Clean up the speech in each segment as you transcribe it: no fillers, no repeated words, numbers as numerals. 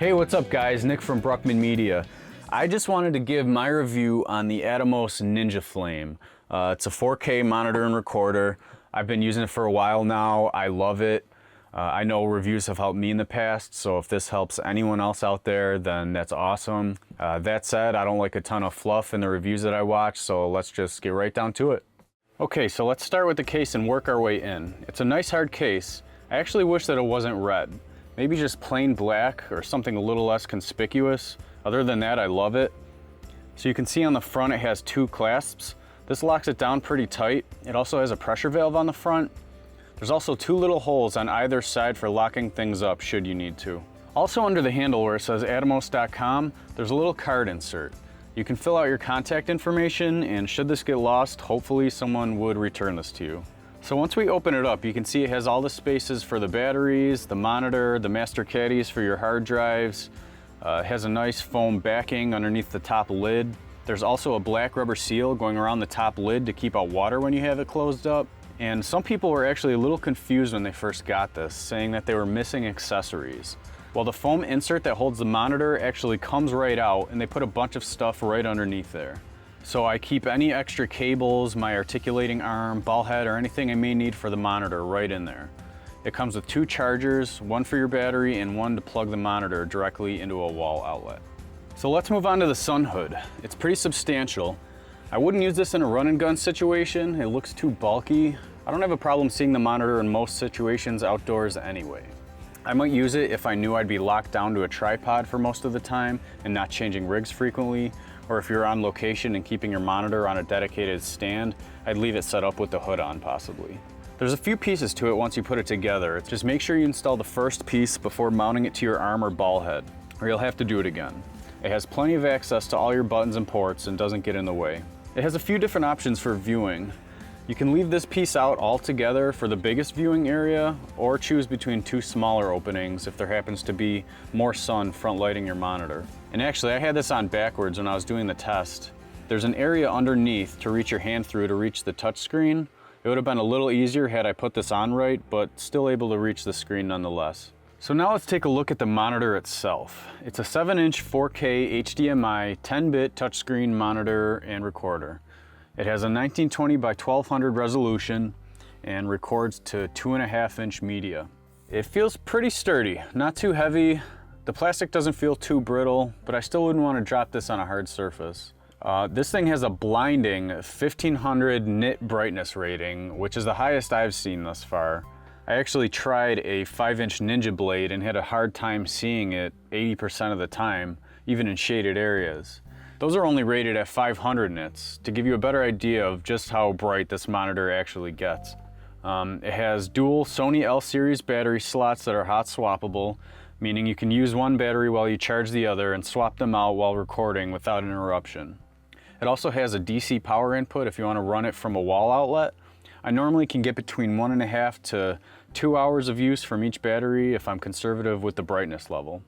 Hey, what's up guys? Nick from Bruckman Media. I just wanted to give my review on the Atomos Ninja Flame. It's a 4K monitor and recorder. I've been using it for a while now. I love it. I know reviews have helped me in the past, so if this helps anyone else out there, then that's awesome. That said, I don't like a ton of fluff in the reviews that I watch, so let's just get right down to it. Okay, so let's start with the case and work our way in. It's a nice hard case. I actually wish that it wasn't red. Maybe just plain black or something a little less conspicuous. Other than that, I love it. So you can see on the front it has two clasps. This locks it down pretty tight. It also has a pressure valve on the front. There's also two little holes on either side for locking things up should you need to. Also under the handle where it says atomos.com, there's a little card insert. You can fill out your contact information, and should this get lost, hopefully someone would return this to you. So once we open it up, you can see it has all the spaces for the batteries, the monitor, the master caddies for your hard drives. It has a nice foam backing underneath the top lid. There's also a black rubber seal going around the top lid to keep out water when you have it closed up. And some people were actually a little confused when they first got this, saying that they were missing accessories. Well, the foam insert that holds the monitor actually comes right out, and they put a bunch of stuff right underneath there. So I keep any extra cables, my articulating arm, ball head, or anything I may need for the monitor right in there. It comes with two chargers, one for your battery and one to plug the monitor directly into a wall outlet. So let's move on to the Sunhood. It's pretty substantial. I wouldn't use this in a run and gun situation. It looks too bulky. I don't have a problem seeing the monitor in most situations outdoors anyway. I might use it if I knew I'd be locked down to a tripod for most of the time and not changing rigs frequently, or if you're on location and keeping your monitor on a dedicated stand, I'd leave it set up with the hood on possibly. There's a few pieces to it once you put it together. Just make sure you install the first piece before mounting it to your arm or ball head, or you'll have to do it again. It has plenty of access to all your buttons and ports and doesn't get in the way. It has a few different options for viewing. You can leave this piece out altogether for the biggest viewing area, or choose between two smaller openings if there happens to be more sun front lighting your monitor. And actually, I had this on backwards when I was doing the test. There's an area underneath to reach your hand through to reach the touch screen. It would have been a little easier had I put this on right, but still able to reach the screen nonetheless. So now let's take a look at the monitor itself. It's a 7-inch 4K HDMI 10-bit touchscreen monitor and recorder. It has a 1920 by 1200 resolution and records to 2.5-inch media. It feels pretty sturdy, not too heavy. The plastic doesn't feel too brittle, but I still wouldn't want to drop this on a hard surface. This thing has a blinding 1500 nit brightness rating, which is the highest I've seen thus far. I actually tried a 5-inch Ninja blade and had a hard time seeing it 80% of the time, even in shaded areas. Those are only rated at 500 nits to give you a better idea of just how bright this monitor actually gets. It has dual Sony L series battery slots that are hot swappable, meaning you can use one battery while you charge the other and swap them out while recording without interruption. It also has a DC power input if you want to run it from a wall outlet. I normally can get between 1.5 to 2 hours of use from each battery if I'm conservative with the brightness level.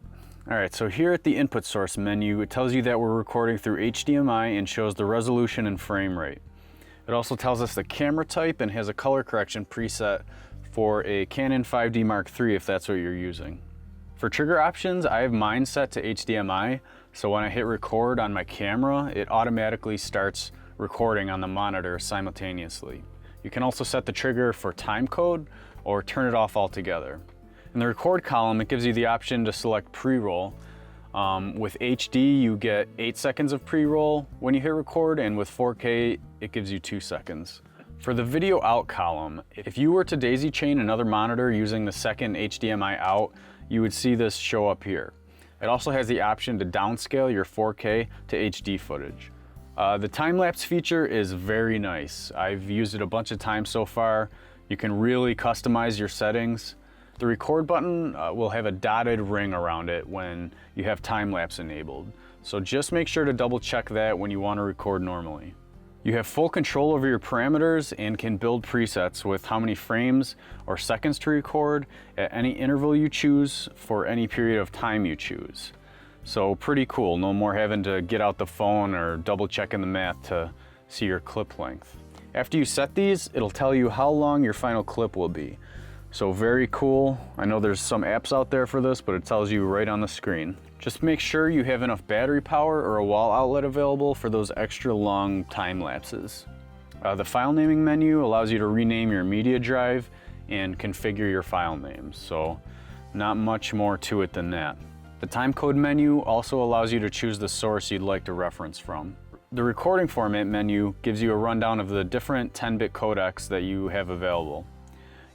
Alright, so here at the input source menu, it tells you that we're recording through HDMI and shows the resolution and frame rate. It also tells us the camera type and has a color correction preset for a Canon 5D Mark III if that's what you're using. For trigger options, I have mine set to HDMI, so when I hit record on my camera, it automatically starts recording on the monitor simultaneously. You can also set the trigger for time code or turn it off altogether. In the record column, it gives you the option to select pre-roll. With HD, you get 8 seconds of pre-roll when you hit record, and with 4K, it gives you 2 seconds. For the video out column, if you were to daisy chain another monitor using the second HDMI out, you would see this show up here. It also has the option to downscale your 4K to HD footage. The time-lapse feature is very nice. I've used it a bunch of times so far. You can really customize your settings. The record button will have a dotted ring around it when you have time-lapse enabled. So just make sure to double check that when you want to record normally. You have full control over your parameters and can build presets with how many frames or seconds to record at any interval you choose for any period of time you choose. So pretty cool, no more having to get out the phone or double checking the math to see your clip length. After you set these, it'll tell you how long your final clip will be. So very cool. I know there's some apps out there for this, but it tells you right on the screen. Just make sure you have enough battery power or a wall outlet available for those extra long time lapses. The file naming menu allows you to rename your media drive and configure your file names, so not much more to it than that. The timecode menu also allows you to choose the source you'd like to reference from. The recording format menu gives you a rundown of the different 10-bit codecs that you have available.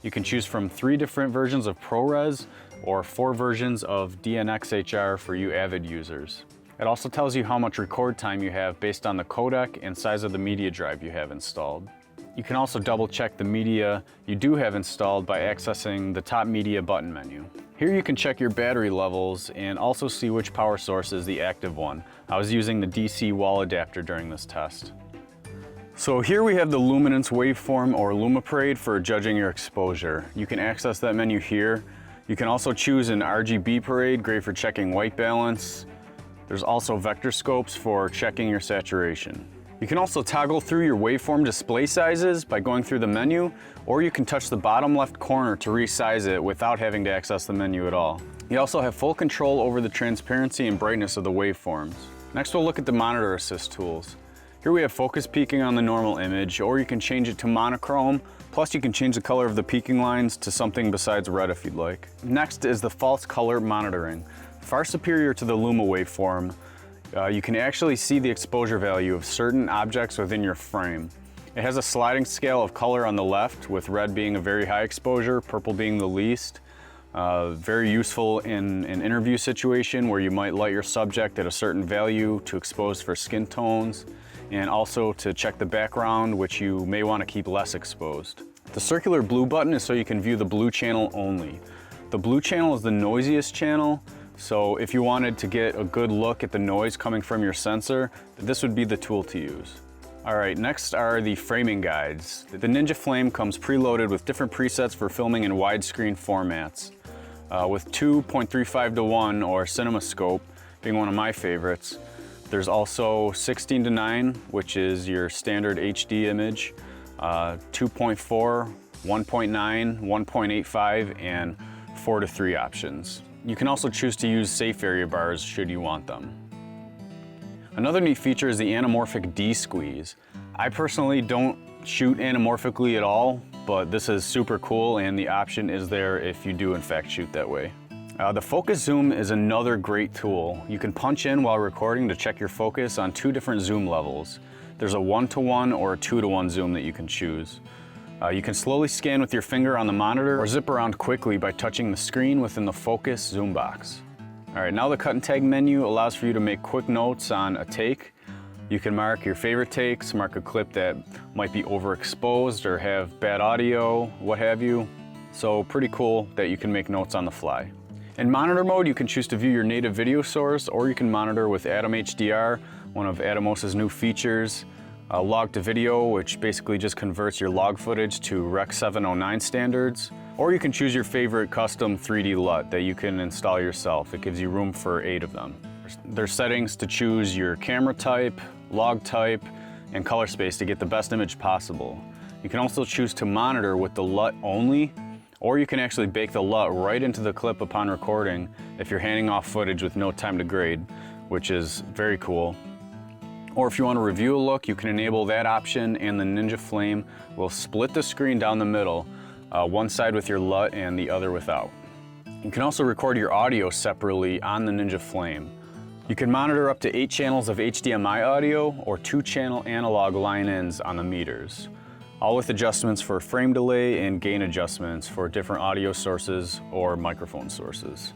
You can choose from 3 different versions of ProRes or 4 versions of DNxHR for you Avid users. It also tells you how much record time you have based on the codec and size of the media drive you have installed. You can also double check the media you do have installed by accessing the top media button menu. Here you can check your battery levels and also see which power source is the active one. I was using the DC wall adapter during this test. So here we have the luminance waveform or LumiParade for judging your exposure. You can access that menu here. You can also choose an RGB parade, great for checking white balance. There's also vector scopes for checking your saturation. You can also toggle through your waveform display sizes by going through the menu, or you can touch the bottom left corner to resize it without having to access the menu at all. You also have full control over the transparency and brightness of the waveforms. Next we'll look at the monitor assist tools. Here we have focus peaking on the normal image, or you can change it to monochrome, plus you can change the color of the peaking lines to something besides red if you'd like. Next is the false color monitoring. Far superior to the Luma waveform, you can actually see the exposure value of certain objects within your frame. It has a sliding scale of color on the left, with red being a very high exposure, purple being the least. Very useful in an interview situation where you might light your subject at a certain value to expose for skin tones, and also to check the background, which you may want to keep less exposed. The circular blue button is so you can view the blue channel only. The blue channel is the noisiest channel, so if you wanted to get a good look at the noise coming from your sensor, this would be the tool to use. Alright, next are the framing guides. The Ninja Flame comes preloaded with different presets for filming in widescreen formats. With 2.35:1 or CinemaScope being one of my favorites. There's also 16:9, which is your standard HD image, 2.4, 1.9, 1.85, and 4:3 options. You can also choose to use safe area bars should you want them. Another neat feature is the anamorphic D-squeeze. I personally don't shoot anamorphically at all, but this is super cool and the option is there if you do in fact shoot that way. The focus zoom is another great tool. You can punch in while recording to check your focus on 2 different zoom levels. There's a 1:1 or a 2:1 zoom that you can choose. You can slowly scan with your finger on the monitor or zip around quickly by touching the screen within the focus zoom box. Alright, now the cut and tag menu allows for you to make quick notes on a take. You can mark your favorite takes, mark a clip that might be overexposed or have bad audio, what have you. So pretty cool that you can make notes on the fly. In monitor mode, you can choose to view your native video source, or you can monitor with Atom HDR, one of Atomos' new features. Log to video, which basically just converts your log footage to Rec 709 standards. Or you can choose your favorite custom 3D LUT that you can install yourself. It gives you room for 8 of them. There's settings to choose your camera type, log type, and color space to get the best image possible. You can also choose to monitor with the LUT only, or you can actually bake the LUT right into the clip upon recording if you're handing off footage with no time to grade, which is very cool. Or if you want to review a look, you can enable that option and the Ninja Flame will split the screen down the middle, one side with your LUT and the other without. You can also record your audio separately on the Ninja Flame. You can monitor up to 8 channels of HDMI audio or 2-channel analog line-ins on the meters, all with adjustments for frame delay and gain adjustments for different audio sources or microphone sources.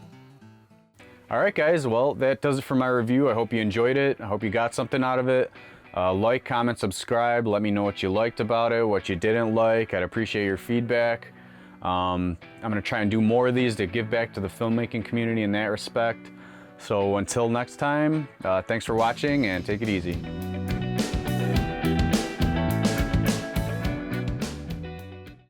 Alright guys, well that does it for my review. I hope you enjoyed it. I hope you got something out of it. Like, comment, subscribe. Let me know what you liked about it, what you didn't like. I'd appreciate your feedback. I'm going to try and do more of these to give back to the filmmaking community in that respect. So until next time, thanks for watching and take it easy.